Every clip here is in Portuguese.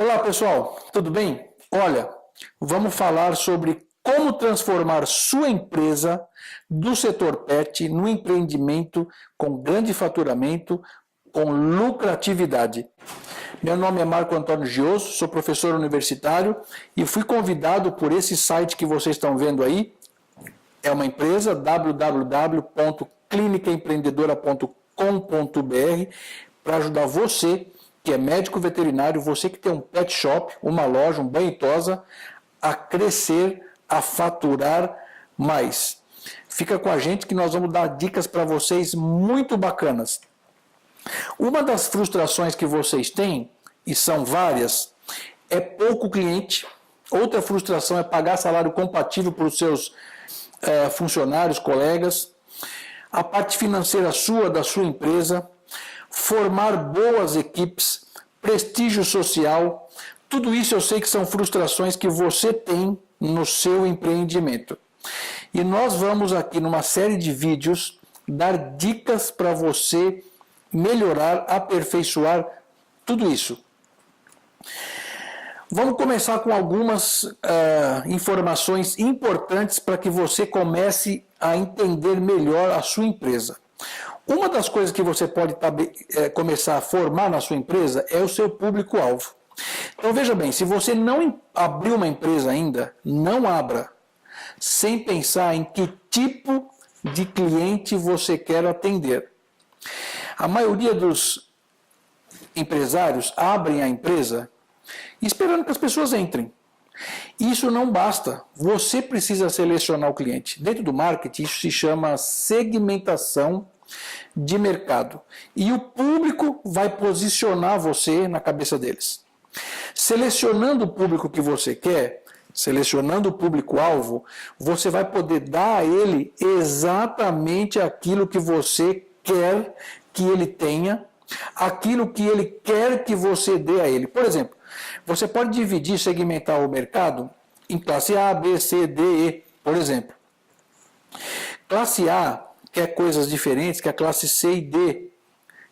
Olá pessoal, tudo bem? Olha, vamos falar sobre como transformar sua empresa do setor pet no empreendimento com grande faturamento, com lucratividade. Meu nome é Marco Antônio Gioso, sou professor universitário e fui convidado por esse site que vocês estão vendo aí. É uma empresa, www.clinicaempreendedora.com.br, para ajudar você que é médico veterinário, você que tem um pet shop, uma loja, um banho e tosa, a crescer, a faturar mais. Fica com a gente que nós vamos dar dicas para vocês muito bacanas. Uma das frustrações que vocês têm, e são várias, é pouco cliente. Outra frustração é pagar salário compatível para os seus funcionários, colegas. A parte financeira sua, da sua empresa. Formar boas equipes, prestígio social, tudo isso eu sei que são frustrações que você tem no seu empreendimento. E nós vamos aqui numa série de vídeos dar dicas para você melhorar, aperfeiçoar tudo isso. Vamos começar com algumas informações importantes para que você comece a entender melhor a sua empresa. Uma das coisas que você pode começar a formar na sua empresa é o seu público-alvo. Então veja bem, se você não abriu uma empresa ainda, não abra, sem pensar em que tipo de cliente você quer atender. A maioria dos empresários abrem a empresa esperando que as pessoas entrem. Isso não basta, você precisa selecionar o cliente. Dentro do marketing, isso se chama segmentação de mercado. E o público vai posicionar você na cabeça deles. Selecionando o público que você quer, selecionando o público-alvo, você vai poder dar a ele exatamente aquilo que você quer que ele tenha, aquilo que ele quer que você dê a ele. Por exemplo, você pode dividir, segmentar o mercado em classe A, B, C, D, E, por exemplo. Classe A quer coisas diferentes que a classe C e D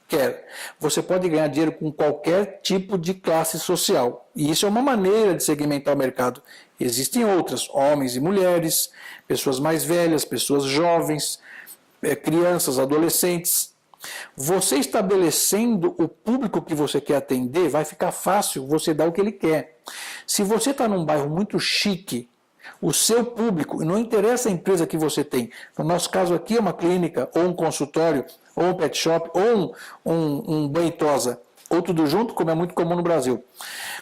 quer. Você pode ganhar dinheiro com qualquer tipo de classe social. E isso é uma maneira de segmentar o mercado. Existem outras, homens e mulheres, pessoas mais velhas, pessoas jovens, crianças, adolescentes. Você estabelecendo o público que você quer atender, vai ficar fácil você dar o que ele quer. Se você está num bairro muito chique, o seu público, e não interessa a empresa que você tem, no nosso caso aqui é uma clínica, ou um consultório, ou um pet shop, ou um banho e tosa, ou tudo junto, como é muito comum no Brasil.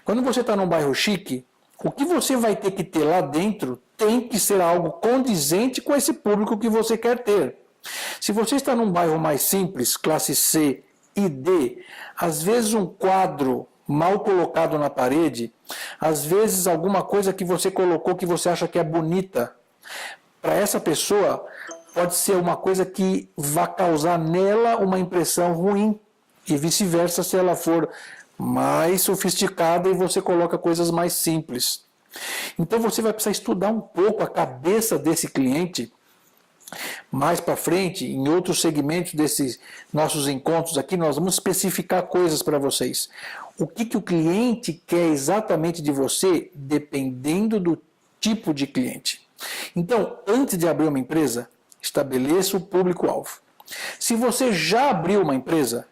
Quando você está num bairro chique, o que você vai ter que ter lá dentro tem que ser algo condizente com esse público que você quer ter. Se você está num bairro mais simples, classe C e D, às vezes um quadro mal colocado na parede, às vezes alguma coisa que você colocou que você acha que é bonita, para essa pessoa pode ser uma coisa que vai causar nela uma impressão ruim, e vice-versa se ela for mais sofisticada e você coloca coisas mais simples. Então você vai precisar estudar um pouco a cabeça desse cliente. Mais para frente, em outros segmentos desses nossos encontros aqui, nós vamos especificar coisas para vocês. O que o cliente quer exatamente de você, dependendo do tipo de cliente. Então, antes de abrir uma empresa, estabeleça o público-alvo. Se você já abriu uma empresa,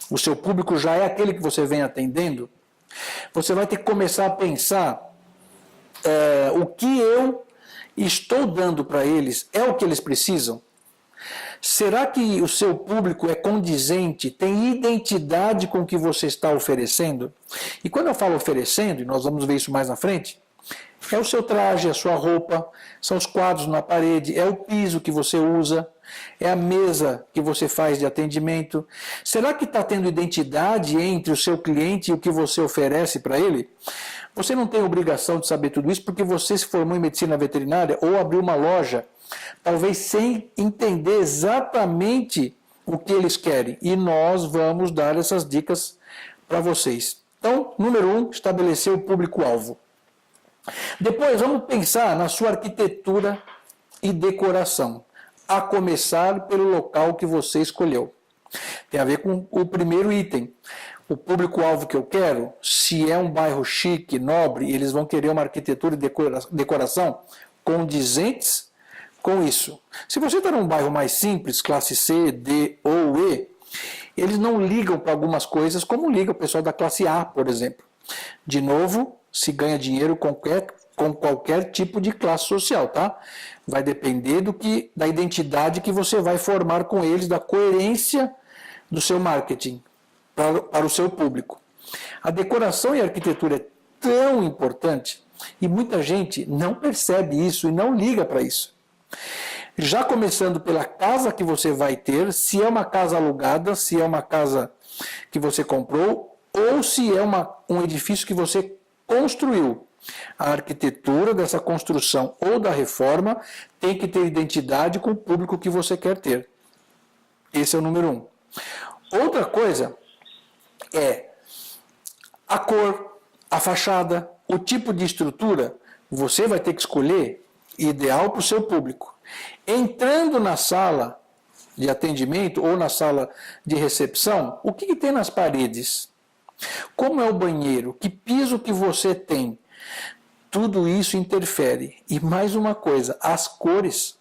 o seu público já é aquele que você vem atendendo, você vai ter que começar a pensar o que eu estou dando para eles é o que eles precisam? Será que o seu público é condizente, tem identidade com o que você está oferecendo? E quando eu falo oferecendo, e nós vamos ver isso mais na frente, é o seu traje, a sua roupa, são os quadros na parede, é o piso que você usa, é a mesa que você faz de atendimento. Será que está tendo identidade entre o seu cliente e o que você oferece para ele? Você não tem obrigação de saber tudo isso porque você se formou em medicina veterinária ou abriu uma loja, talvez sem entender exatamente o que eles querem. E nós vamos dar essas dicas para vocês. Então, número 1, estabelecer o público-alvo. Depois, vamos pensar na sua arquitetura e decoração, a começar pelo local que você escolheu. Tem a ver com o primeiro item. o público-alvo que eu quero, se é um bairro chique, nobre, eles vão querer uma arquitetura e decoração condizentes com isso. Se você está num bairro mais simples, classe C, D ou E, eles não ligam para algumas coisas como liga o pessoal da classe A, por exemplo. De novo, se ganha dinheiro com qualquer tipo de classe social, tá? Vai depender da identidade que você vai formar com eles, da coerência do seu marketing para o seu público. A decoração e a arquitetura é tão importante e muita gente não percebe isso e não liga para isso. Já começando pela casa que você vai ter, se é uma casa alugada, se é uma casa que você comprou, ou se é um edifício que você construiu. A arquitetura dessa construção ou da reforma tem que ter identidade com o público que você quer ter. Esse é o número 1. Outra coisa é a cor, a fachada, o tipo de estrutura, você vai ter que escolher ideal para o seu público. Entrando na sala de atendimento ou na sala de recepção, o que tem nas paredes? Como é o banheiro? Que piso que você tem? Tudo isso interfere. E mais uma coisa, as cores.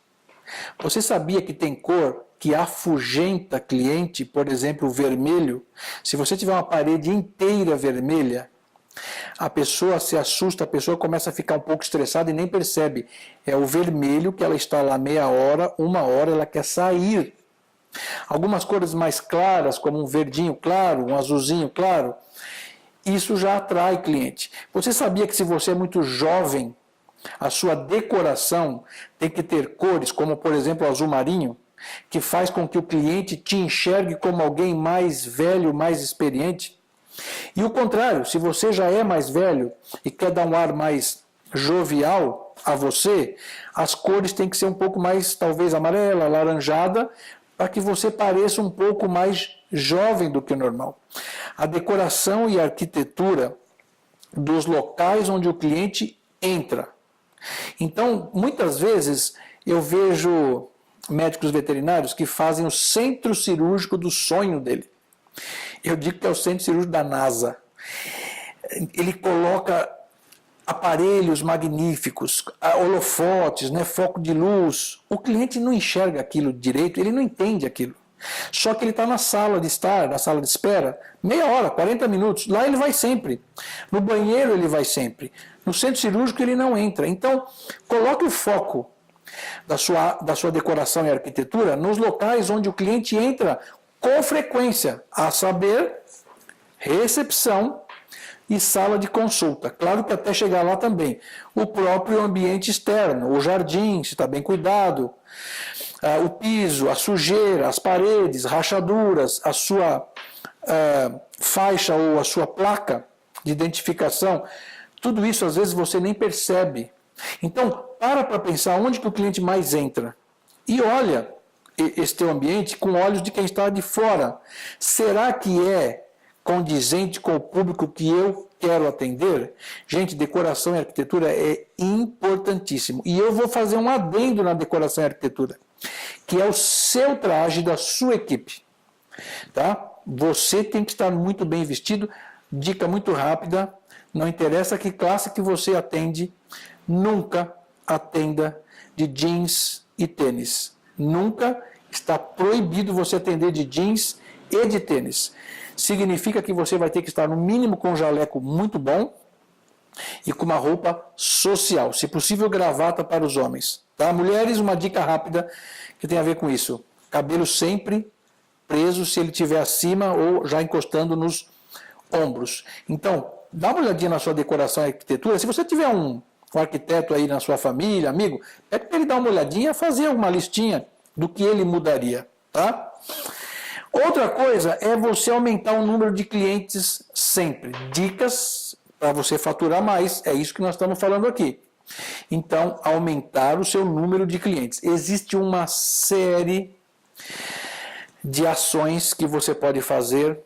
Você sabia que tem cor que afugenta cliente, por exemplo, o vermelho? Se você tiver uma parede inteira vermelha, a pessoa se assusta, a pessoa começa a ficar um pouco estressada e nem percebe. É o vermelho que ela está lá meia hora, uma hora, ela quer sair. Algumas cores mais claras, como um verdinho claro, um azulzinho claro, isso já atrai cliente. Você sabia que se você é muito jovem, a sua decoração tem que ter cores, como por exemplo o azul marinho, que faz com que o cliente te enxergue como alguém mais velho, mais experiente? E o contrário, se você já é mais velho e quer dar um ar mais jovial a você, as cores têm que ser um pouco mais, talvez amarela, alaranjada, para que você pareça um pouco mais jovem do que o normal. A decoração e a arquitetura dos locais onde o cliente entra. Então, muitas vezes, eu vejo médicos veterinários que fazem o centro cirúrgico do sonho dele. Eu digo que é o centro cirúrgico da NASA. Ele coloca aparelhos magníficos, holofotes, né, foco de luz. O cliente não enxerga aquilo direito, ele não entende aquilo. Só que ele está na sala de estar, na sala de espera, meia hora, 40 minutos. Lá ele vai sempre. No banheiro ele vai sempre. No centro cirúrgico ele não entra. Então, coloque o foco da sua decoração e arquitetura nos locais onde o cliente entra com frequência, a saber, recepção e sala de consulta. Claro que até chegar lá também. O próprio ambiente externo, o jardim, se está bem cuidado, o piso, a sujeira, as paredes, rachaduras, a sua faixa ou a sua placa de identificação, tudo isso às vezes você nem percebe. Então, para pensar onde que o cliente mais entra e olha esse teu ambiente com olhos de quem está de fora. Será que é condizente com o público que eu quero atender? Gente, decoração e arquitetura é importantíssimo. E eu vou fazer um adendo na decoração e arquitetura, que é o seu traje da sua equipe. Tá? Você tem que estar muito bem vestido. Dica muito rápida, não interessa que classe que você atende, nunca atenda de jeans e tênis. Nunca está proibido você atender de jeans e de tênis. Significa que você vai ter que estar no mínimo com um jaleco muito bom e com uma roupa social, se possível gravata para os homens. Tá? Mulheres, uma dica rápida que tem a ver com isso. Cabelo sempre preso se ele estiver acima ou já encostando nos ombros. Então, dá uma olhadinha na sua decoração e arquitetura. Se você tiver um arquiteto aí na sua família, amigo, pede para ele dar uma olhadinha e fazer uma listinha do que ele mudaria, tá? Outra coisa é você aumentar o número de clientes sempre. Dicas para você faturar mais, é isso que nós estamos falando aqui. Então, aumentar o seu número de clientes. Existe uma série de ações que você pode fazer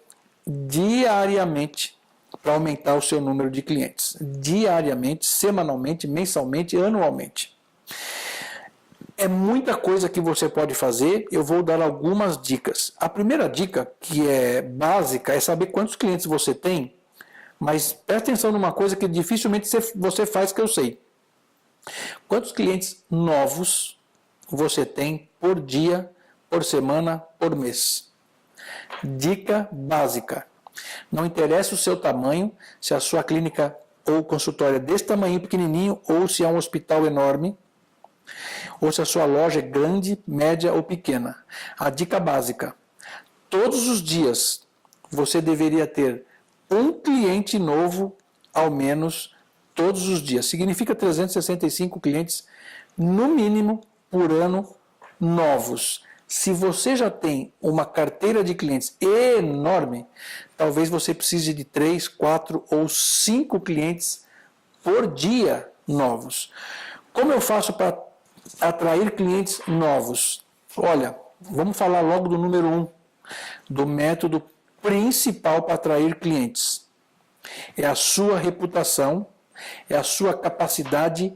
diariamente para aumentar o seu número de clientes. Diariamente, semanalmente, mensalmente, anualmente. É muita coisa que você pode fazer, eu vou dar algumas dicas. A primeira dica, que é básica, é saber quantos clientes você tem, mas presta atenção numa coisa que dificilmente você faz, que eu sei. Quantos clientes novos você tem por dia, por semana, por mês? Dica básica. Não interessa o seu tamanho, se a sua clínica ou consultório é desse tamanho pequenininho, ou se é um hospital enorme, ou se a sua loja é grande, média ou pequena. A dica básica: todos os dias você deveria ter um cliente novo, ao menos todos os dias. Significa 365 clientes, no mínimo, por ano, novos. Se você já tem uma carteira de clientes enorme, talvez você precise de 3, 4 ou 5 clientes por dia novos. Como eu faço para atrair clientes novos? Olha, vamos falar logo do número 1, do método principal para atrair clientes. É a sua reputação, é a sua capacidade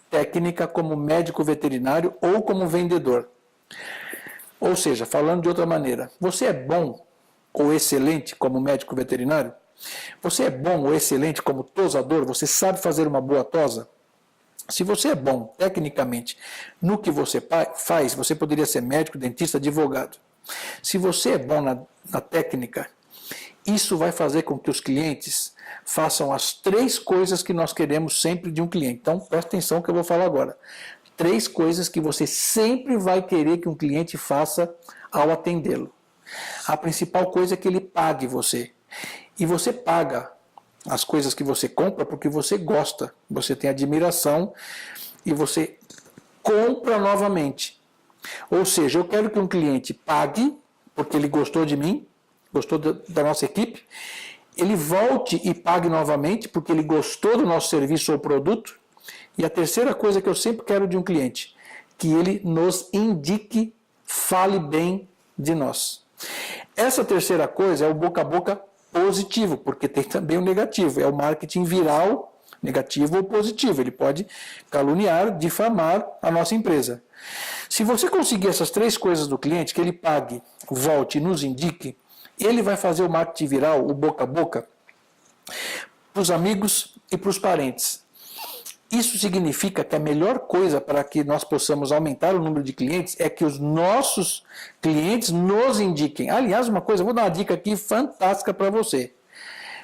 técnica como médico veterinário ou como vendedor. Ou seja, falando de outra maneira, você é bom ou excelente como médico veterinário? Você é bom ou excelente como tosador? Você sabe fazer uma boa tosa? Se você é bom tecnicamente no que você faz, você poderia ser médico, dentista, advogado. Se você é bom na técnica, isso vai fazer com que os clientes façam as 3 coisas que nós queremos sempre de um cliente. Então, presta atenção que eu vou falar agora. 3 coisas que você sempre vai querer que um cliente faça ao atendê-lo. A principal coisa é que ele pague você. E você paga as coisas que você compra porque você gosta, você tem admiração e você compra novamente. Ou seja, eu quero que um cliente pague porque ele gostou de mim, gostou da nossa equipe, ele volte e pague novamente porque ele gostou do nosso serviço ou produto. E a terceira coisa que eu sempre quero de um cliente, que ele nos indique, fale bem de nós. Essa terceira coisa é o boca a boca positivo, porque tem também o negativo, é o marketing viral, negativo ou positivo. Ele pode caluniar, difamar a nossa empresa. Se você conseguir essas 3 coisas do cliente, que ele pague, volte e nos indique, ele vai fazer o marketing viral, o boca a boca, para os amigos e para os parentes. Isso significa que a melhor coisa para que nós possamos aumentar o número de clientes é que os nossos clientes nos indiquem. Aliás, uma coisa, vou dar uma dica aqui fantástica para você.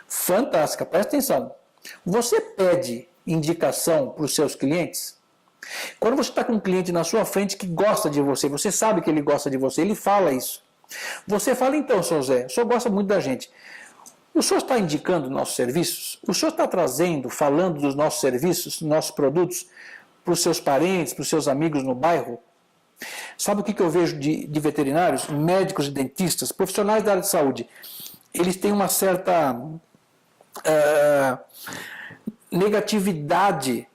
Fantástica, presta atenção. Você pede indicação para os seus clientes? Quando você está com um cliente na sua frente que gosta de você, você sabe que ele gosta de você, ele fala isso. Você fala, então, Sr. Zé, o senhor gosta muito da gente. O senhor está indicando nossos serviços? O senhor está trazendo, falando dos nossos serviços, nossos produtos, para os seus parentes, para os seus amigos no bairro? Sabe o que eu vejo de veterinários, médicos e dentistas, profissionais da área de saúde? Eles têm uma certa negatividade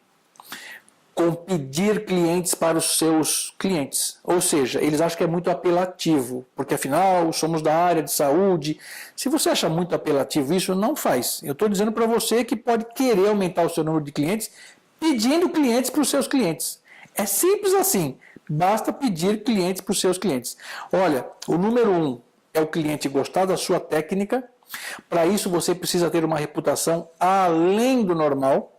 com pedir clientes para os seus clientes. Ou seja, eles acham que é muito apelativo, porque afinal somos da área de saúde. Se você acha muito apelativo isso, não faz. Eu estou dizendo para você que pode querer aumentar o seu número de clientes pedindo clientes para os seus clientes. É simples assim, basta pedir clientes para os seus clientes. Olha, o número 1 é o cliente gostar da sua técnica. Para isso você precisa ter uma reputação além do normal,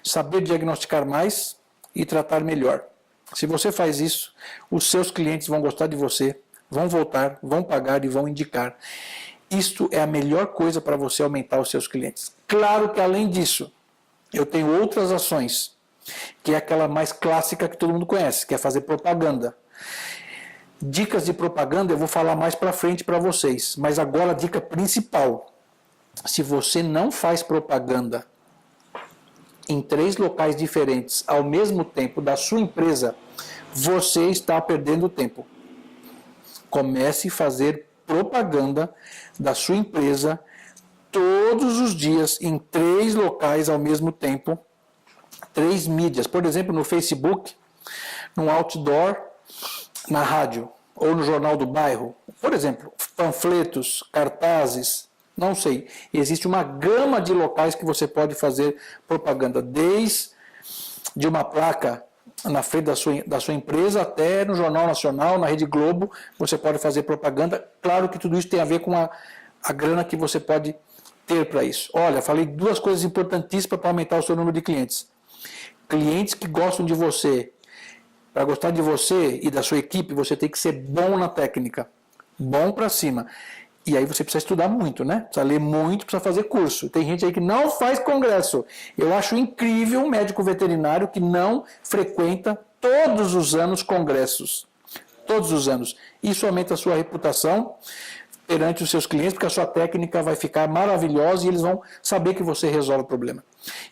saber diagnosticar mais e tratar melhor. Se você faz isso, os seus clientes vão gostar de você, vão voltar, vão pagar e vão indicar. Isto é a melhor coisa para você aumentar os seus clientes. Claro que além disso, eu tenho outras ações, que é aquela mais clássica que todo mundo conhece, que é fazer propaganda. Dicas de propaganda eu vou falar mais para frente para vocês, mas agora a dica principal: se você não faz propaganda em 3 locais diferentes ao mesmo tempo da sua empresa, você está perdendo tempo. Comece a fazer propaganda da sua empresa todos os dias em 3 locais ao mesmo tempo, 3 mídias, por exemplo, no Facebook, no outdoor, na rádio ou no jornal do bairro, por exemplo, panfletos, cartazes, não sei. Existe uma gama de locais que você pode fazer propaganda, desde uma placa na frente da sua empresa, até no Jornal Nacional, na Rede Globo, você pode fazer propaganda. Claro que tudo isso tem a ver com a grana que você pode ter para isso. Olha, falei duas coisas importantíssimas para aumentar o seu número de clientes. Clientes que gostam de você. Para gostar de você e da sua equipe, você tem que ser bom na técnica. Bom para cima. E aí você precisa estudar muito, né? Precisa ler muito, precisa fazer curso. Tem gente aí que não faz congresso. Eu acho incrível um médico veterinário que não frequenta todos os anos congressos. Todos os anos. Isso aumenta a sua reputação perante os seus clientes, porque a sua técnica vai ficar maravilhosa e eles vão saber que você resolve o problema.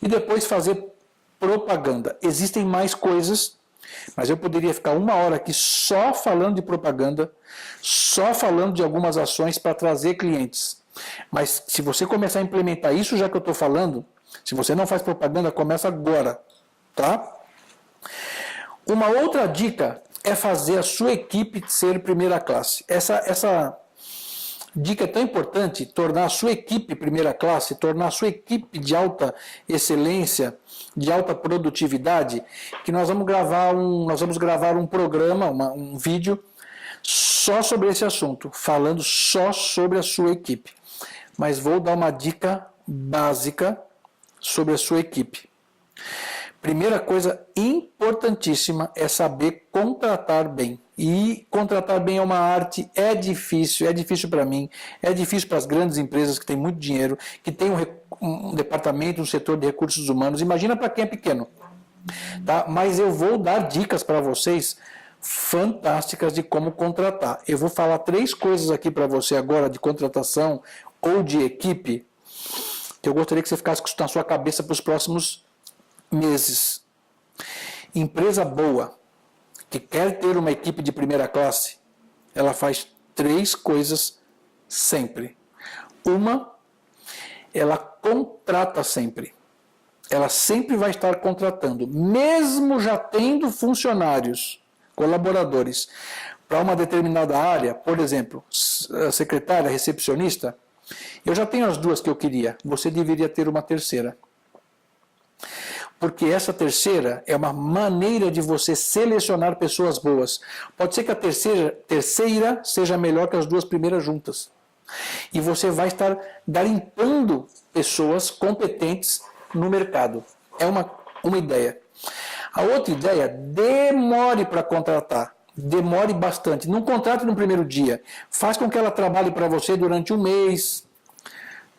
E depois fazer propaganda. Existem mais coisas, mas eu poderia ficar 1 hora aqui só falando de propaganda, só falando de algumas ações para trazer clientes. Mas se você começar a implementar isso já que eu estou falando, se você não faz propaganda, começa agora, tá? Uma outra dica é fazer a sua equipe ser primeira classe. Essa dica é tão importante, tornar a sua equipe primeira classe, tornar a sua equipe de alta excelência, de alta produtividade, que nós vamos gravar um programa, um vídeo só sobre esse assunto, falando só sobre a sua equipe. Mas vou dar uma dica básica sobre a sua equipe. Primeira coisa importantíssima é saber contratar bem. E contratar bem é uma arte, é difícil para mim, é difícil para as grandes empresas que têm muito dinheiro, que têm um departamento, um setor de recursos humanos. Imagina para quem é pequeno. Tá? Mas eu vou dar dicas para vocês fantásticas de como contratar. Eu vou falar 3 coisas aqui para você agora de contratação ou de equipe, que eu gostaria que você ficasse na sua cabeça para os próximos meses. Empresa boa, que quer ter uma equipe de primeira classe, ela faz 3 coisas sempre. Uma, ela contrata sempre. Ela sempre vai estar contratando, mesmo já tendo funcionários, colaboradores, para uma determinada área, por exemplo, secretária, recepcionista, eu já tenho as 2 que eu queria, você deveria ter uma terceira. Porque essa terceira é uma maneira de você selecionar pessoas boas. Pode ser que a terceira seja melhor que as 2 primeiras juntas. E você vai estar garimpando pessoas competentes no mercado. É uma ideia. A outra ideia, demore para contratar. Demore bastante. Não contrate no primeiro dia. Faz com que ela trabalhe para você durante 1 mês,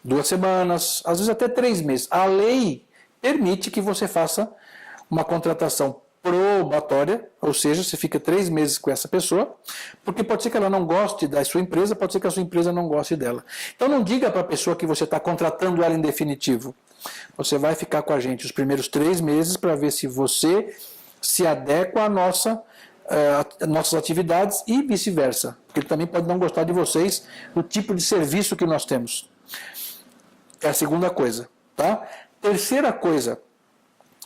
2 semanas, às vezes até 3 meses. A lei permite que você faça uma contratação probatória, ou seja, você fica 3 meses com essa pessoa, porque pode ser que ela não goste da sua empresa, pode ser que a sua empresa não goste dela. Então não diga para a pessoa que você está contratando ela em definitivo. Você vai ficar com a gente os primeiros 3 meses para ver se você se adequa nossas atividades e vice-versa, porque ele também pode não gostar de vocês, do tipo de serviço que nós temos. É a segunda coisa, tá? Terceira coisa,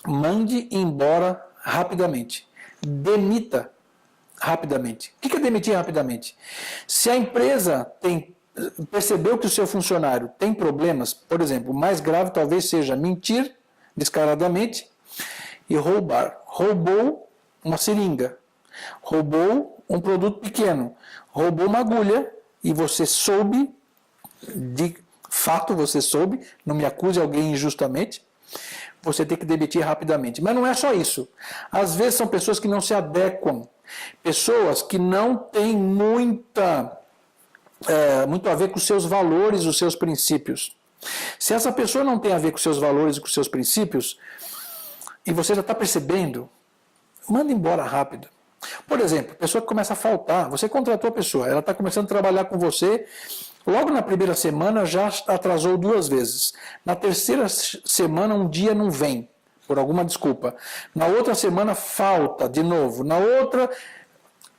mande embora rapidamente. Demita rapidamente. O que é demitir rapidamente? Se a empresa percebeu que o seu funcionário tem problemas, por exemplo, o mais grave talvez seja mentir descaradamente e roubar. Roubou uma seringa, roubou um produto pequeno, roubou uma agulha e você soube de fato, você soube, não me acuse alguém injustamente, você tem que demitir rapidamente. Mas não é só isso. Às vezes são pessoas que não se adequam, pessoas que não têm muito a ver com os seus valores, os seus princípios. Se essa pessoa não tem a ver com os seus valores e com os seus princípios, e você já está percebendo, manda embora rápido. Por exemplo, pessoa que começa a faltar, você contratou a pessoa, ela está começando a trabalhar com você, logo na primeira semana já atrasou 2 vezes. Na terceira semana um dia não vem, por alguma desculpa. Na outra semana falta de novo. Na outra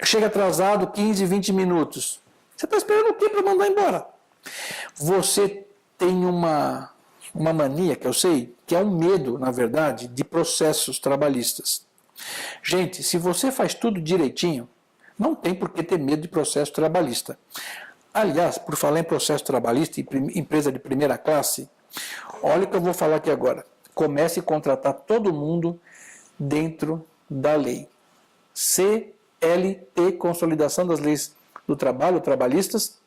chega atrasado 15, 20 minutos. Você está esperando o quê para mandar embora? Você tem uma mania, que eu sei, que é um medo, na verdade, de processos trabalhistas. Gente, se você faz tudo direitinho, não tem por que ter medo de processo trabalhista. Aliás, por falar em processo trabalhista e empresa de primeira classe, olha o que eu vou falar aqui agora. Comece a contratar todo mundo dentro da lei. CLT, Consolidação das Leis do Trabalho, trabalhistas,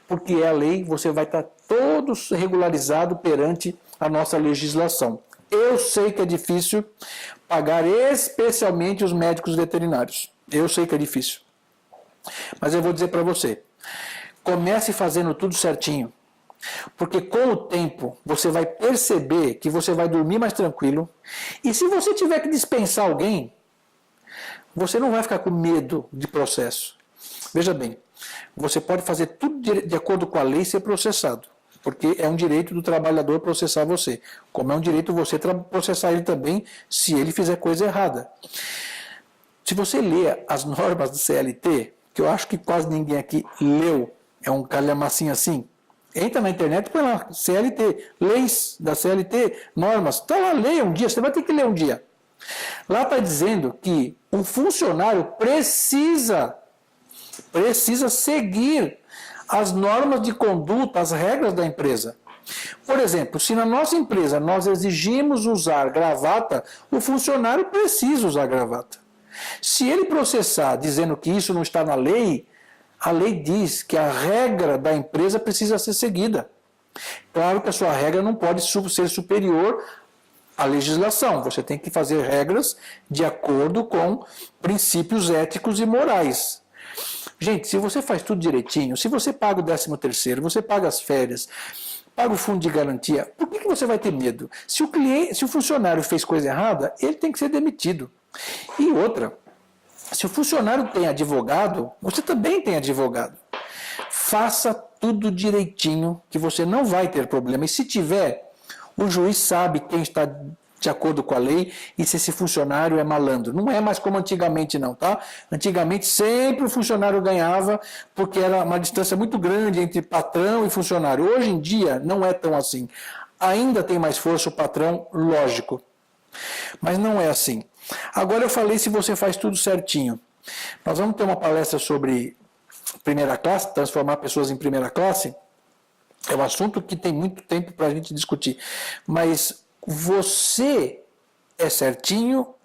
porque é a lei, você vai estar todo regularizado perante a nossa legislação. Eu sei que é difícil pagar especialmente os médicos veterinários. Eu sei que é difícil. Mas eu vou dizer para você, comece fazendo tudo certinho. Porque com o tempo você vai perceber que você vai dormir mais tranquilo. E se você tiver que dispensar alguém, você não vai ficar com medo de processo. Veja bem, você pode fazer tudo de acordo com a lei e ser processado. Porque é um direito do trabalhador processar você. Como é um direito você processar ele também se ele fizer coisa errada. Se você ler as normas do CLT, que eu acho que quase ninguém aqui leu, é um calhamacinho assim, entra na internet e põe lá, CLT, leis da CLT, normas. Então lá, leia um dia, você vai ter que ler um dia. Lá está dizendo que um funcionário precisa seguir as normas de conduta, as regras da empresa. Por exemplo, se na nossa empresa nós exigimos usar gravata, o funcionário precisa usar gravata. Se ele processar dizendo que isso não está na lei, a lei diz que a regra da empresa precisa ser seguida. Claro que a sua regra não pode ser superior à legislação. Você tem que fazer regras de acordo com princípios éticos e morais. Gente, se você faz tudo direitinho, se você paga o 13º, você paga as férias, paga o fundo de garantia, por que você vai ter medo? Se o funcionário fez coisa errada, ele tem que ser demitido. E outra, se o funcionário tem advogado, você também tem advogado. Faça tudo direitinho, que você não vai ter problema. E se tiver, o juiz sabe quem está de acordo com a lei e se esse funcionário é malandro. Não é mais como antigamente não, tá? Antigamente sempre o funcionário ganhava porque era uma distância muito grande entre patrão e funcionário. Hoje em dia não é tão assim. Ainda tem mais força o patrão, lógico. Mas não é assim. Agora eu falei se você faz tudo certinho. Nós vamos ter uma palestra sobre primeira classe, transformar pessoas em primeira classe. É um assunto que tem muito tempo para a gente discutir. Mas você é certinho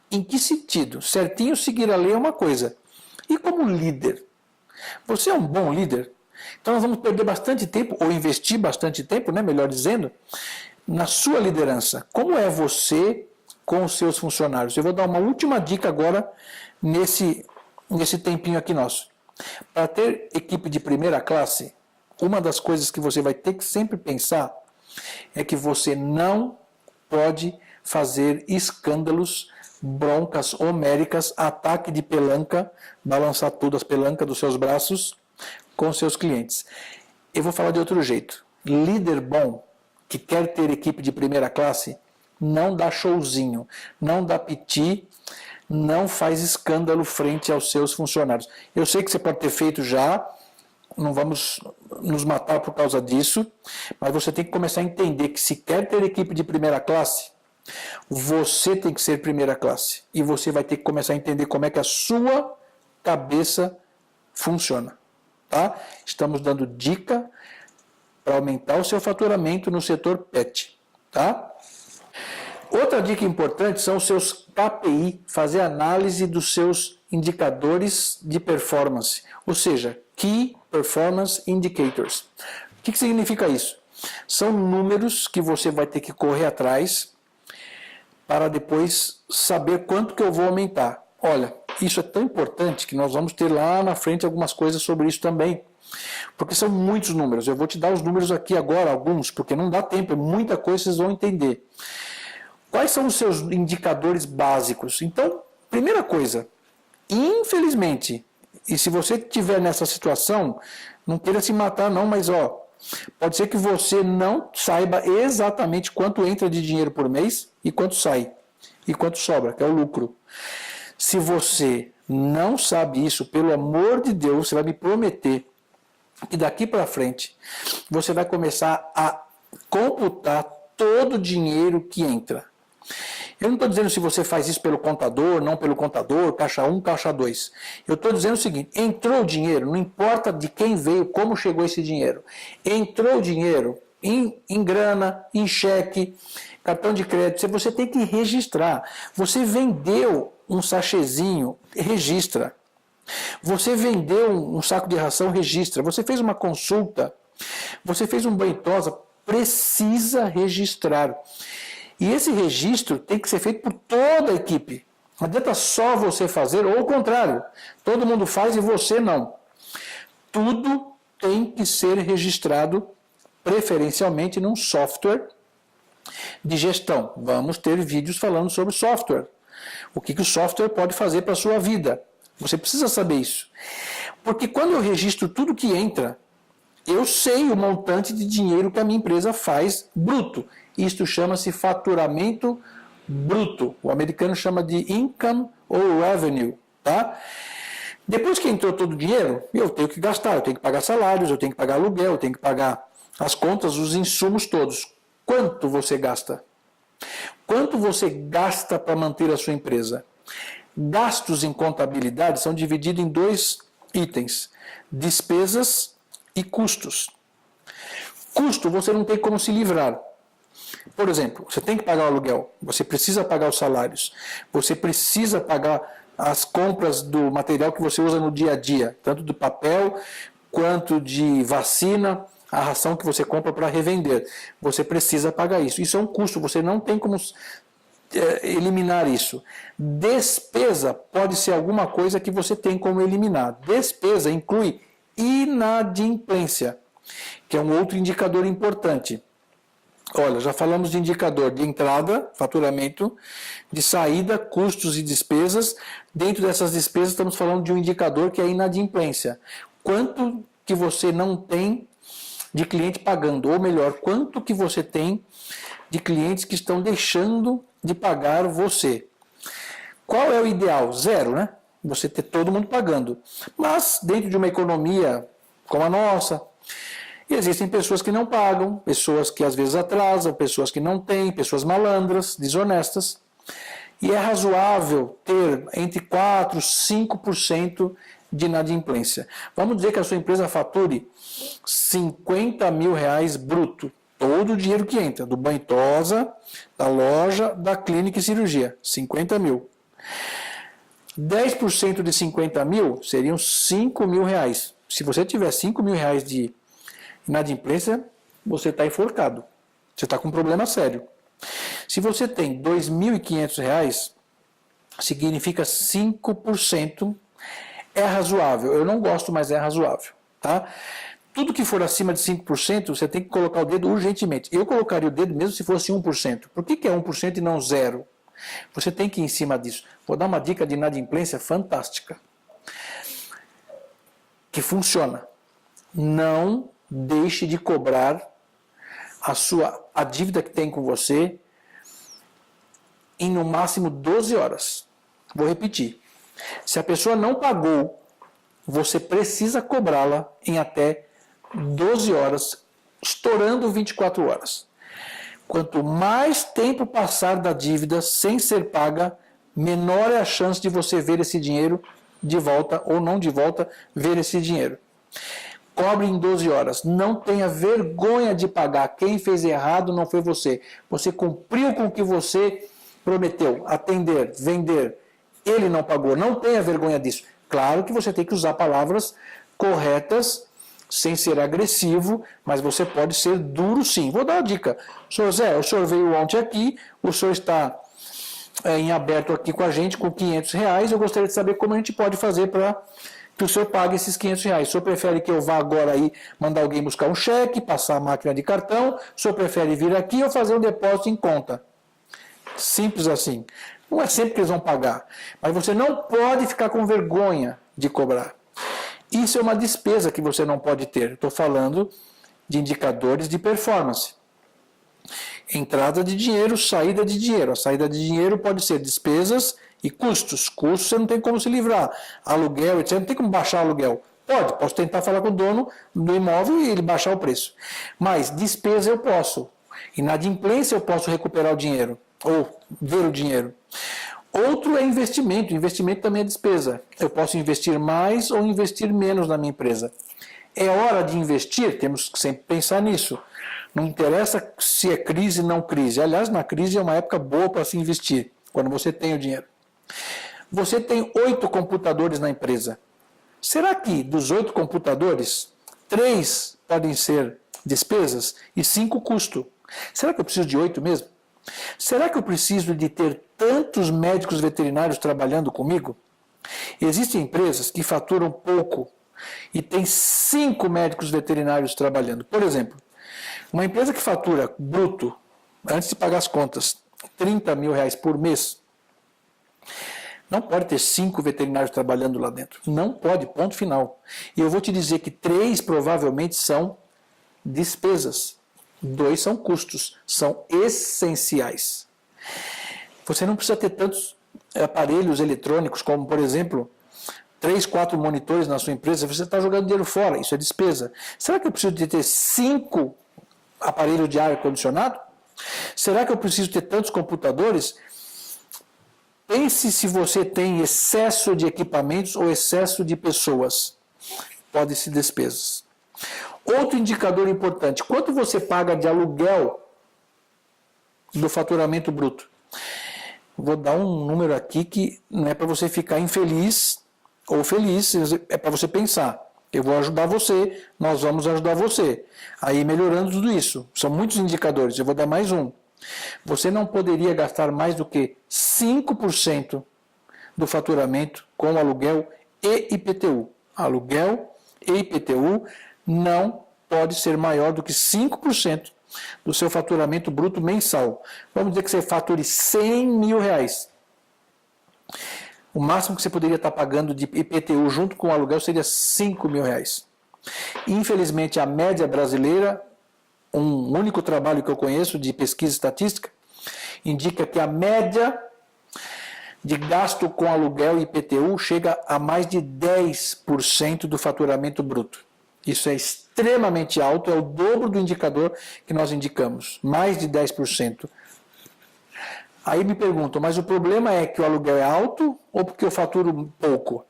em que sentido? Certinho seguir a lei é uma coisa. E como líder? Você é um bom líder? Então nós vamos perder bastante tempo, ou investir bastante tempo, né, melhor dizendo, na sua liderança. Como é você com os seus funcionários? Eu vou dar uma última dica agora nesse tempinho aqui nosso. Para ter equipe de primeira classe, uma das coisas que você vai ter que sempre pensar é que você não pode fazer escândalos, broncas homéricas, ataque de pelanca, balançar tudo as pelancas dos seus braços com seus clientes. Eu vou falar de outro jeito. Líder bom, que quer ter equipe de primeira classe, não dá showzinho, não dá piti, não faz escândalo frente aos seus funcionários. Eu sei que você pode ter feito já, não vamos nos matar por causa disso, mas você tem que começar a entender que se quer ter equipe de primeira classe, você tem que ser primeira classe. E você vai ter que começar a entender como é que a sua cabeça funciona. Tá? Estamos dando dica para aumentar o seu faturamento no setor pet. Tá? Outra dica importante são os seus KPI, fazer análise dos seus indicadores de performance, ou seja, Key Performance Indicators. O que significa isso? São números que você vai ter que correr atrás para depois saber quanto que eu vou aumentar. Olha, isso é tão importante que nós vamos ter lá na frente algumas coisas sobre isso também. Porque são muitos números. Eu vou te dar os números aqui agora, alguns, porque não dá tempo, é muita coisa, vocês vão entender. Quais são os seus indicadores básicos? Então, primeira coisa, infelizmente, e se você estiver nessa situação, não queira se matar não, mas pode ser que você não saiba exatamente quanto entra de dinheiro por mês e quanto sai, e quanto sobra, que é o lucro. Se você não sabe isso, pelo amor de Deus, você vai me prometer que daqui para frente você vai começar a computar todo o dinheiro que entra. Eu não estou dizendo se você faz isso pelo contador, não pelo contador, caixa 1, caixa 2. Eu estou dizendo o seguinte, entrou o dinheiro, não importa de quem veio, como chegou esse dinheiro. Entrou o dinheiro em grana, em cheque, cartão de crédito, você tem que registrar. Você vendeu um sachêzinho, registra. Você vendeu um saco de ração, registra. Você fez uma consulta, você fez um banho-tosa, precisa registrar. E esse registro tem que ser feito por toda a equipe. Não adianta só você fazer, ou o contrário, todo mundo faz e você não. Tudo tem que ser registrado, preferencialmente num software de gestão. Vamos ter vídeos falando sobre software. O que o software pode fazer para a sua vida. Você precisa saber isso. Porque quando eu registro tudo que entra, eu sei o montante de dinheiro que a minha empresa faz bruto. Isto chama-se faturamento bruto. O americano chama de income ou revenue. Tá? Depois que entrou todo o dinheiro, eu tenho que gastar, eu tenho que pagar salários, eu tenho que pagar aluguel, eu tenho que pagar as contas, os insumos todos. Quanto você gasta? Quanto você gasta para manter a sua empresa? Gastos em contabilidade são divididos em 2 itens: despesas e custos. Custo você não tem como se livrar. Por exemplo, você tem que pagar o aluguel, você precisa pagar os salários, você precisa pagar as compras do material que você usa no dia a dia, tanto do papel quanto de vacina, a ração que você compra para revender. Você precisa pagar isso. Isso é um custo, você não tem como eliminar isso. Despesa pode ser alguma coisa que você tem como eliminar. Despesa inclui inadimplência, que é um outro indicador importante. Olha, já falamos de indicador de entrada, faturamento, de saída, custos e despesas. Dentro dessas despesas estamos falando de um indicador que é a inadimplência. Quanto que você não tem de cliente pagando, ou melhor, quanto que você tem de clientes que estão deixando de pagar você. Qual é o ideal? 0, né? Você ter todo mundo pagando. Mas dentro de uma economia como a nossa, existem pessoas que não pagam, pessoas que às vezes atrasam, pessoas que não têm, pessoas malandras, desonestas. E é razoável ter entre 4% e 5% de inadimplência. Vamos dizer que a sua empresa fature R$50 mil bruto. Todo o dinheiro que entra, do banho-tosa, da loja, da clínica e cirurgia. 50 mil. 10% de 50 mil seriam R$5 mil. Se você tiver R$5 mil de inadimplência, você está enforcado. Você está com um problema sério. Se você tem R$2.500, significa 5%. É razoável. Eu não gosto, mas é razoável. Tá? Tudo que for acima de 5%, você tem que colocar o dedo urgentemente. Eu colocaria o dedo mesmo se fosse 1%. Por que é 1% e não 0%? Você tem que ir em cima disso. Vou dar uma dica de inadimplência fantástica. Que funciona. Não deixe de cobrar a dívida que tem com você em no máximo 12 horas. Vou repetir. Se a pessoa não pagou, você precisa cobrá-la em até 12 horas, estourando 24 horas. Quanto mais tempo passar da dívida sem ser paga, menor é a chance de você ver esse dinheiro de volta ou não de volta, ver esse dinheiro. Cobre em 12 horas. Não tenha vergonha de pagar. Quem fez errado não foi você. Você cumpriu com o que você prometeu. Atender, vender. Ele não pagou. Não tenha vergonha disso. Claro que você tem que usar palavras corretas, sem ser agressivo, mas você pode ser duro sim. Vou dar uma dica. Senhor Zé, o senhor veio ontem aqui, o senhor está em aberto aqui com a gente com R$500. Eu gostaria de saber como a gente pode fazer para que o senhor pague esses R$500. O senhor prefere que eu vá agora aí mandar alguém buscar um cheque, passar a máquina de cartão? O senhor prefere vir aqui ou fazer um depósito em conta? Simples assim. Não é sempre que eles vão pagar, mas você não pode ficar com vergonha de cobrar. Isso é uma despesa que você não pode ter. Estou falando de indicadores de performance. Entrada de dinheiro, saída de dinheiro. A saída de dinheiro pode ser despesas e custos. Custos você não tem como se livrar. Aluguel, etc. Não tem como baixar o aluguel. Posso tentar falar com o dono do imóvel e ele baixar o preço. Mas despesa eu posso. Inadimplência eu posso recuperar o dinheiro. Ou ver o dinheiro. Outro é investimento. Investimento também é despesa. Eu posso investir mais ou investir menos na minha empresa. É hora de investir? Temos que sempre pensar nisso. Não interessa se é crise ou não crise. Aliás, na crise é uma época boa para se investir, quando você tem o dinheiro. Você tem 8 computadores na empresa. Será que dos 8 computadores, 3 podem ser despesas e 5 custo? Será que eu preciso de 8 mesmo? Será que eu preciso de ter tantos médicos veterinários trabalhando comigo? Existem empresas que faturam pouco e tem 5 médicos veterinários trabalhando. Por exemplo, uma empresa que fatura bruto, antes de pagar as contas, R$30 mil por mês, não pode ter 5 veterinários trabalhando lá dentro. Não pode, ponto final. E eu vou te dizer que 3 provavelmente são despesas. 2 são custos, são essenciais. Você não precisa ter tantos aparelhos eletrônicos como, por exemplo, 3, 4 monitores na sua empresa, você está jogando dinheiro fora, isso é despesa. Será que eu preciso de ter 5 aparelhos de ar-condicionado? Será que eu preciso ter tantos computadores? Pense se você tem excesso de equipamentos ou excesso de pessoas. Pode ser despesas. Outro indicador importante, quanto você paga de aluguel do faturamento bruto? Vou dar um número aqui que não é para você ficar infeliz ou feliz, é para você pensar. Eu vou ajudar você, nós vamos ajudar você. Aí melhorando tudo isso. São muitos indicadores, eu vou dar mais um. Você não poderia gastar mais do que 5% do faturamento com aluguel e IPTU. Aluguel e IPTU não pode ser maior do que 5% do seu faturamento bruto mensal. Vamos dizer que você fature R$100 mil. O máximo que você poderia estar pagando de IPTU junto com o aluguel seria R$5 mil. Infelizmente, a média brasileira, um único trabalho que eu conheço de pesquisa estatística, indica que a média de gasto com aluguel e IPTU chega a mais de 10% do faturamento bruto. Isso é extremamente alto, é o dobro do indicador que nós indicamos, mais de 10%. Aí me perguntam, mas o problema é que o aluguel é alto ou porque eu faturo pouco?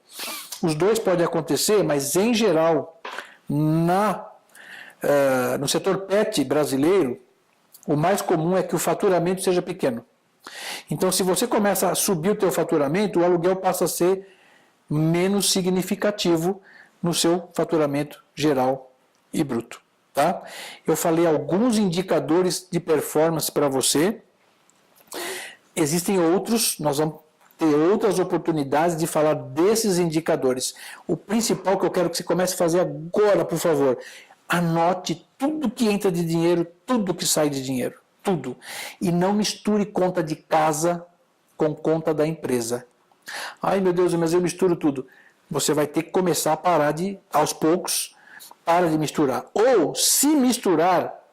Os dois podem acontecer, mas em geral, no setor pet brasileiro, o mais comum é que o faturamento seja pequeno. Então, se você começa a subir o teu faturamento, o aluguel passa a ser menos significativo no seu faturamento geral e bruto. Tá? Eu falei alguns indicadores de performance para você. Existem outros, nós vamos ter outras oportunidades de falar desses indicadores. O principal que eu quero que você comece a fazer agora, por favor, anote tudo que entra de dinheiro, tudo que sai de dinheiro, tudo. E não misture conta de casa com conta da empresa. Ai meu Deus, mas eu misturo tudo. Você vai ter que começar a parar aos poucos, para de misturar. Ou, se misturar,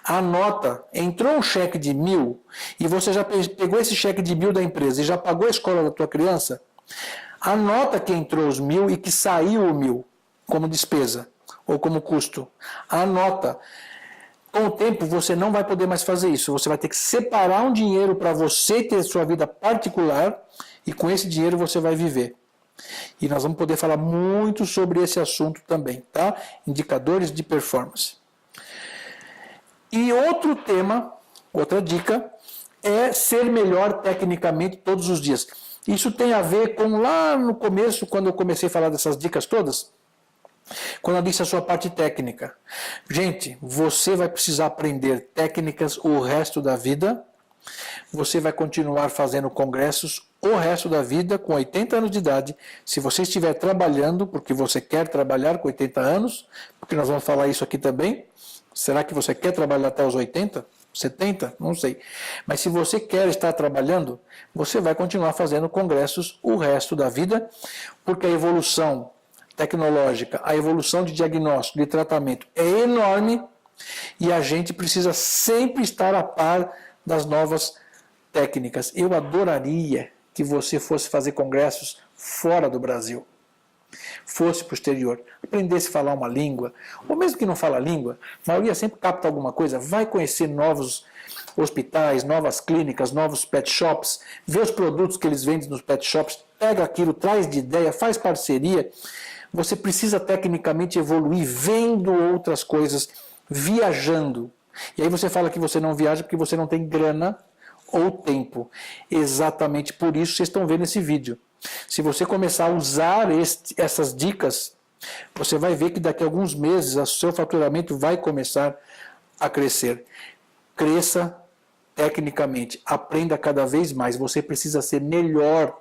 anota, entrou um cheque de 1.000 e você já pegou esse cheque de 1.000 da empresa e já pagou a escola da tua criança, anota que entrou os 1.000 e que saiu o 1.000 como despesa ou como custo. Anota. Com o tempo você não vai poder mais fazer isso. Você vai ter que separar um dinheiro para você ter sua vida particular e com esse dinheiro você vai viver. E nós vamos poder falar muito sobre esse assunto também, tá? Indicadores de performance. E outro tema, outra dica, é ser melhor tecnicamente todos os dias. Isso tem a ver com lá no começo, quando eu comecei a falar dessas dicas todas, quando eu disse a sua parte técnica. Gente, você vai precisar aprender técnicas o resto da vida. Você vai continuar fazendo congressos o resto da vida, com 80 anos de idade. Se você estiver trabalhando, porque você quer trabalhar com 80 anos, porque nós vamos falar isso aqui também. Será que você quer trabalhar até os 80? 70? Não sei. Mas se você quer estar trabalhando, você vai continuar fazendo congressos o resto da vida, porque a evolução tecnológica, a evolução de diagnóstico, de tratamento é enorme e a gente precisa sempre estar a par das novas técnicas. Eu adoraria que você fosse fazer congressos fora do Brasil, fosse para o exterior, aprendesse a falar uma língua, ou mesmo que não fala a língua, a maioria sempre capta alguma coisa, vai conhecer novos hospitais, novas clínicas, novos pet shops, vê os produtos que eles vendem nos pet shops, pega aquilo, traz de ideia, faz parceria. Você precisa tecnicamente evoluir vendo outras coisas, viajando. E aí você fala que você não viaja porque você não tem grana ou tempo. Exatamente por isso vocês estão vendo esse vídeo. Se você começar a usar essas dicas, você vai ver que daqui a alguns meses o seu faturamento vai começar a crescer. Cresça tecnicamente, aprenda cada vez mais. Você precisa ser melhor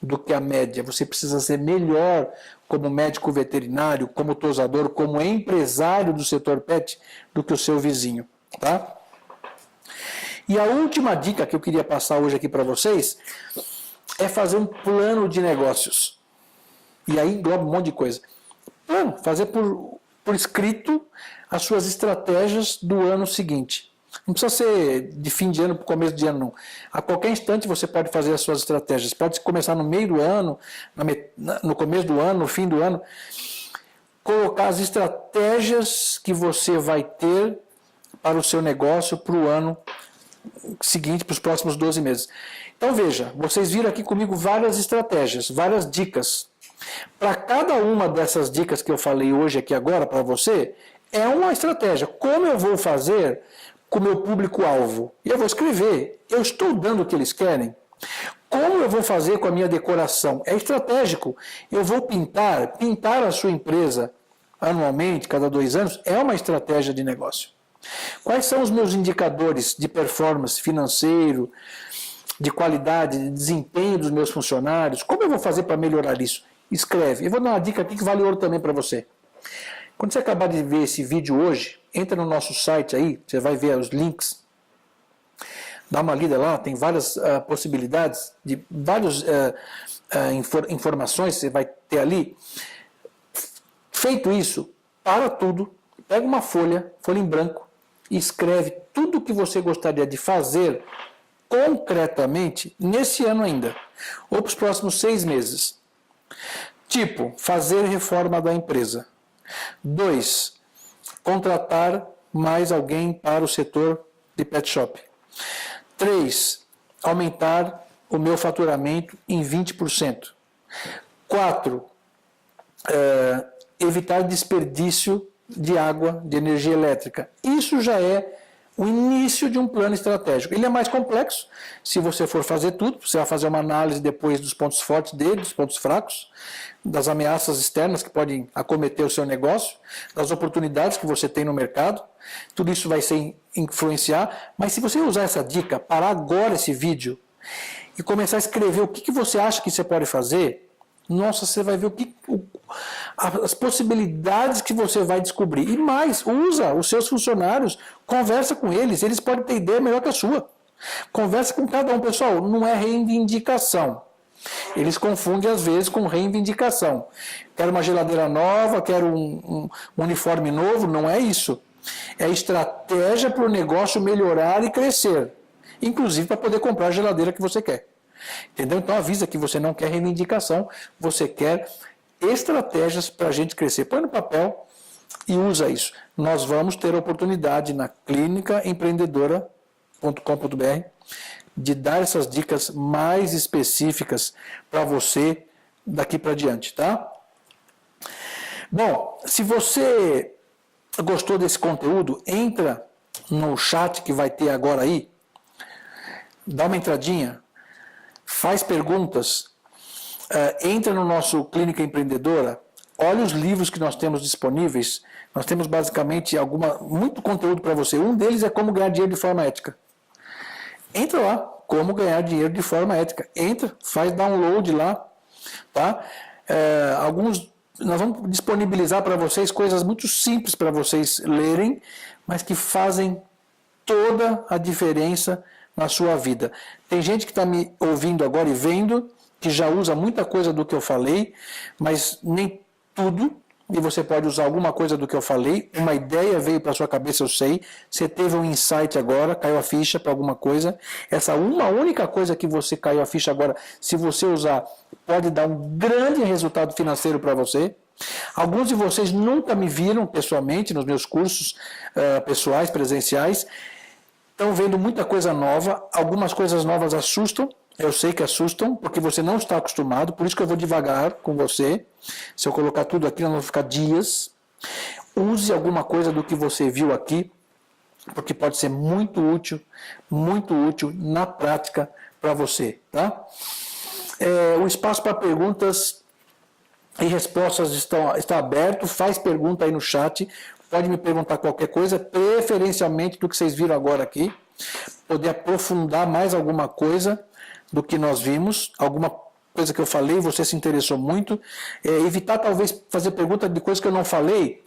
do que a média, você precisa ser melhor como médico veterinário, como tosador, como empresário do setor pet do que o seu vizinho, tá? E a última dica que eu queria passar hoje aqui para vocês é fazer um plano de negócios. E aí engloba um monte de coisa. Plano, fazer por escrito as suas estratégias do ano seguinte. Não precisa ser de fim de ano para começo de ano, não. A qualquer instante você pode fazer as suas estratégias. Pode começar no meio do ano, no começo do ano, no fim do ano. Colocar as estratégias que você vai ter para o seu negócio para o ano seguinte, para os próximos 12 meses. Então veja, vocês viram aqui comigo várias estratégias, várias dicas. Para cada uma dessas dicas que eu falei hoje aqui agora para você, é uma estratégia. Como eu vou fazer com o meu público-alvo? E eu vou escrever. Eu estou dando o que eles querem? Como eu vou fazer com a minha decoração? É estratégico. Eu vou pintar a sua empresa anualmente, cada 2 anos, é uma estratégia de negócio. Quais são os meus indicadores de performance financeiro, de qualidade, de desempenho dos meus funcionários? Como eu vou fazer para melhorar isso? Escreve. Eu vou dar uma dica aqui que vale ouro também para você. Quando você acabar de ver esse vídeo hoje, entra no nosso site aí, você vai ver os links, dá uma lida lá, tem várias possibilidades, de várias informações que você vai ter ali. Feito isso, para tudo, pega uma folha em branco, e escreve tudo o que você gostaria de fazer concretamente nesse ano ainda, ou para os próximos 6 meses. Tipo, fazer reforma da empresa. 2, contratar mais alguém para o setor de pet shop. 3, aumentar o meu faturamento em 20%. 4, evitar desperdício de água, de energia elétrica. Isso já é o início de um plano estratégico. Ele é mais complexo. Se você for fazer tudo, você vai fazer uma análise depois dos pontos fortes dele, dos pontos fracos, das ameaças externas que podem acometer o seu negócio, das oportunidades que você tem no mercado. Tudo isso vai influenciar. Mas se você usar essa dica, parar agora esse vídeo e começar a escrever o que você acha que você pode fazer, nossa, você vai ver as possibilidades que você vai descobrir. E mais, usa os seus funcionários, conversa com eles podem ter ideia melhor que a sua. Conversa com cada um. Pessoal, não é reivindicação. Eles confundem às vezes com reivindicação. Quero uma geladeira nova, quero um uniforme novo, não é isso. É estratégia para o negócio melhorar e crescer. Inclusive para poder comprar a geladeira que você quer. Entendeu? Então avisa que você não quer reivindicação, você quer estratégias para a gente crescer. Põe no papel e usa isso. Nós vamos ter a oportunidade na clinicaempreendedora.com.br de dar essas dicas mais específicas para você daqui para diante, tá? Bom, se você gostou desse conteúdo, entra no chat que vai ter agora aí, dá uma entradinha, faz perguntas, entra no nosso Clínica Empreendedora, olha os livros que nós temos disponíveis. Nós temos basicamente muito conteúdo para você. Um deles é como ganhar dinheiro de forma ética. Entra lá, como ganhar dinheiro de forma ética. Entra, faz download lá, tá? Nós vamos disponibilizar para vocês coisas muito simples para vocês lerem, mas que fazem toda a diferença na sua vida. Tem gente que está me ouvindo agora e vendo, que já usa muita coisa do que eu falei, mas nem tudo, e você pode usar alguma coisa do que eu falei, uma ideia veio para sua cabeça, eu sei, você teve um insight agora, caiu a ficha para alguma coisa, essa uma única coisa que você caiu a ficha agora, se você usar, pode dar um grande resultado financeiro para você. Alguns de vocês nunca me viram pessoalmente nos meus cursos pessoais, presenciais, estão vendo muita coisa nova, algumas coisas novas assustam, eu sei que assustam, porque você não está acostumado, por isso que eu vou devagar com você. Se eu colocar tudo aqui, nós vamos ficar dias. Use alguma coisa do que você viu aqui, porque pode ser muito útil na prática para você, tá? O espaço para perguntas e respostas está aberto. Faz pergunta aí no chat. Pode me perguntar qualquer coisa, preferencialmente do que vocês viram agora aqui. Poder aprofundar mais alguma coisa do que nós vimos, alguma coisa que eu falei, você se interessou muito. Evitar talvez fazer pergunta de coisas que eu não falei,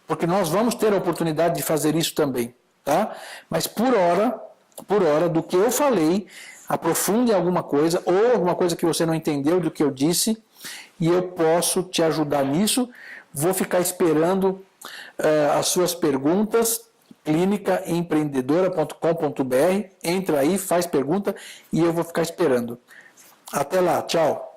porque nós vamos ter a oportunidade de fazer isso também, tá? Mas por hora, do que eu falei, aprofunde alguma coisa, ou alguma coisa que você não entendeu do que eu disse, e eu posso te ajudar nisso. Vou ficar esperando as suas perguntas, clinicaempreendedora.com.br. Entra aí, faz pergunta e eu vou ficar esperando. Até lá, tchau.